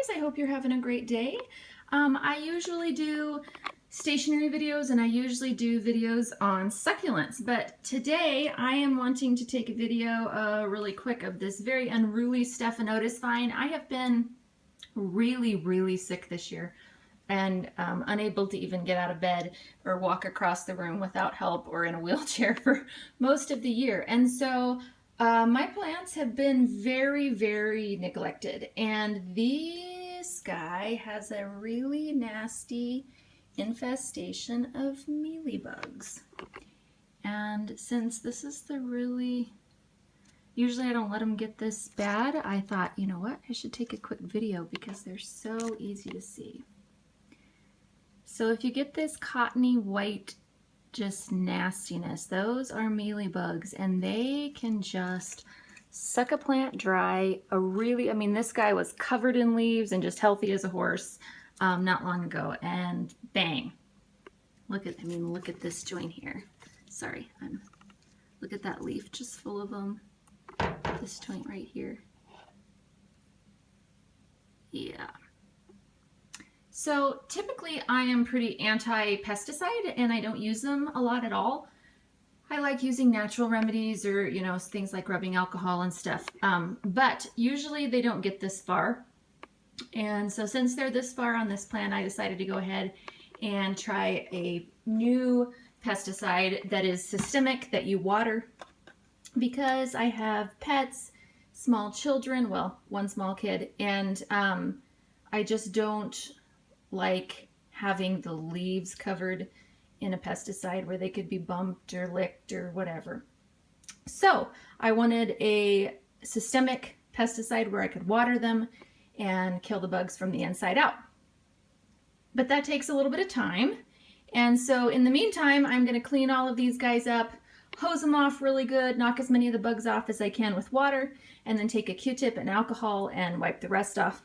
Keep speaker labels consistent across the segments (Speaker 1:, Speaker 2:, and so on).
Speaker 1: guys, I hope you're having a great day. I usually do stationary videos and I usually do videos on succulents, but today I am wanting to take a video really quick of this very unruly Stephanotis vine. I have been really sick this year and unable to even get out of bed or walk across the room without help or in a wheelchair for most of the year. And so my plants have been very neglected, and this guy has a really nasty infestation of mealybugs. And since this is usually I don't let them get this bad, I thought, you know what, I should take a quick video because they're so easy to see. So if you get this cottony white just nastiness, those are mealybugs, and they can just suck a plant dry. I mean, this guy was covered in leaves and just healthy as a horse not long ago, and bang. Look at this joint here. Sorry, look at that leaf just full of them. This joint right here. Yeah. So typically I am pretty anti-pesticide and I don't use them a lot at all. I like using natural remedies or, you know, things like rubbing alcohol and stuff. But usually they don't get this far. And so since they're this far on this plant, I decided to go ahead and try a new pesticide that is systemic, that you water, because I have pets, small children, well, one small kid, and I just don't like having the leaves covered in a pesticide where they could be bumped or licked or whatever. So I wanted a systemic pesticide where I could water them and kill the bugs from the inside out. But that takes a little bit of time. And so in the meantime, I'm going to clean all of these guys up, hose them off really good, knock as many of the bugs off as I can with water, and then take a Q-tip and alcohol and wipe the rest off.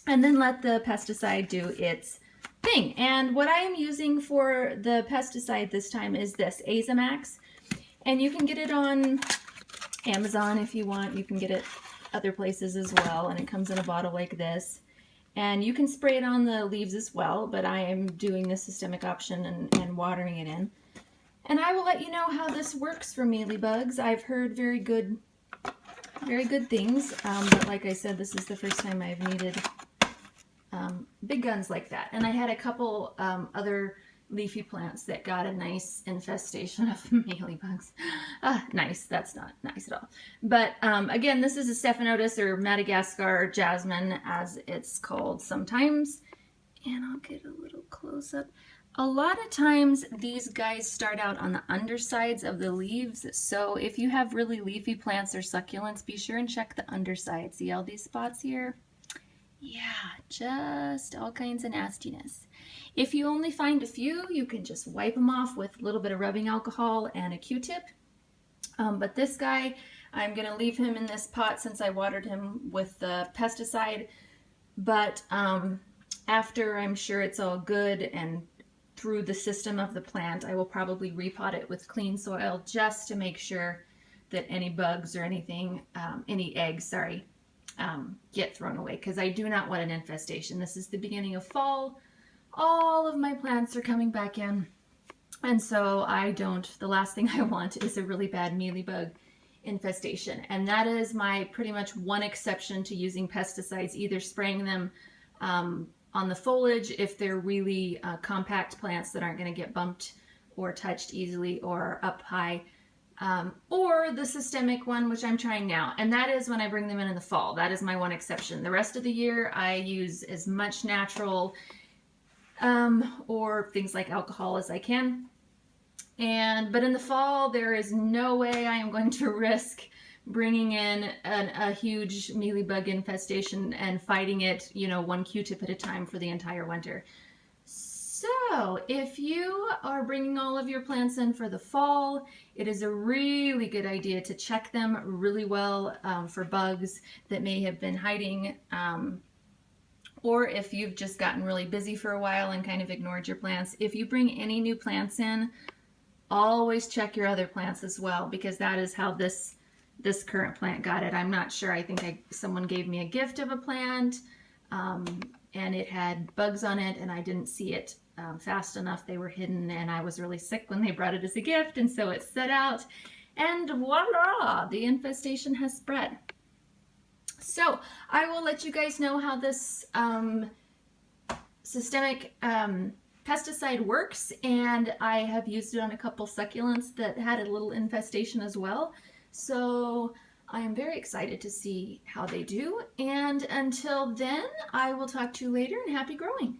Speaker 1: And then let the pesticide do its thing. And what I am using for the pesticide this time is this Azamax. And you can get it on Amazon if you want. You can get it other places as well. And it comes in a bottle like this. And you can spray it on the leaves as well, but I am doing the systemic option and watering it in. And I will let you know how this works for mealybugs. I've heard very good things, but like I said, this is the first time I've needed big guns like that. And I had a couple other leafy plants that got a nice infestation of mealybugs. Nice, that's not nice at all. But again, this is a Stephanotis, or Madagascar jasmine as it's called sometimes. And I'll get a little close up. A lot of times these guys start out on the undersides of the leaves. So if you have really leafy plants or succulents, be sure and check the underside. See all these spots here? Yeah, just all kinds of nastiness. If you only find a few, you can just wipe them off with a little bit of rubbing alcohol and a Q-tip. But this guy, I'm going to leave him in this pot since I watered him with the pesticide. But after I'm sure it's all good and through the system of the plant, I will probably repot it with clean soil just to make sure that any bugs or anything, any eggs, sorry, get thrown away, because I do not want an infestation. This is the beginning of fall. All of my plants are coming back in, and so the last thing I want is a really bad mealybug infestation. And that is my pretty much one exception to using pesticides, either spraying them on the foliage if they're really compact plants that aren't going to get bumped or touched easily or up high, or the systemic one, which I'm trying now, and that is when I bring them in the fall. That is my one exception. The rest of the year I use as much natural or things like alcohol as I can. But in the fall, there is no way I am going to risk bringing in a huge mealybug infestation and fighting it, you know, one Q-tip at a time for the entire winter. So if you are bringing all of your plants in for the fall, it is a really good idea to check them really well for bugs that may have been hiding, or if you've just gotten really busy for a while and kind of ignored your plants. If you bring any new plants in, always check your other plants as well, because that is how this current plant got it. I'm not sure. I think someone gave me a gift of a plant. and it had bugs on it, and I didn't see it fast enough. They were hidden, and I was really sick when they brought it as a gift, and so it set out, and voila, the infestation has spread. So I will let you guys know how this systemic pesticide works, and I have used it on a couple succulents that had a little infestation as well. So I am very excited to see how they do, and until then, I will talk to you later, and happy growing.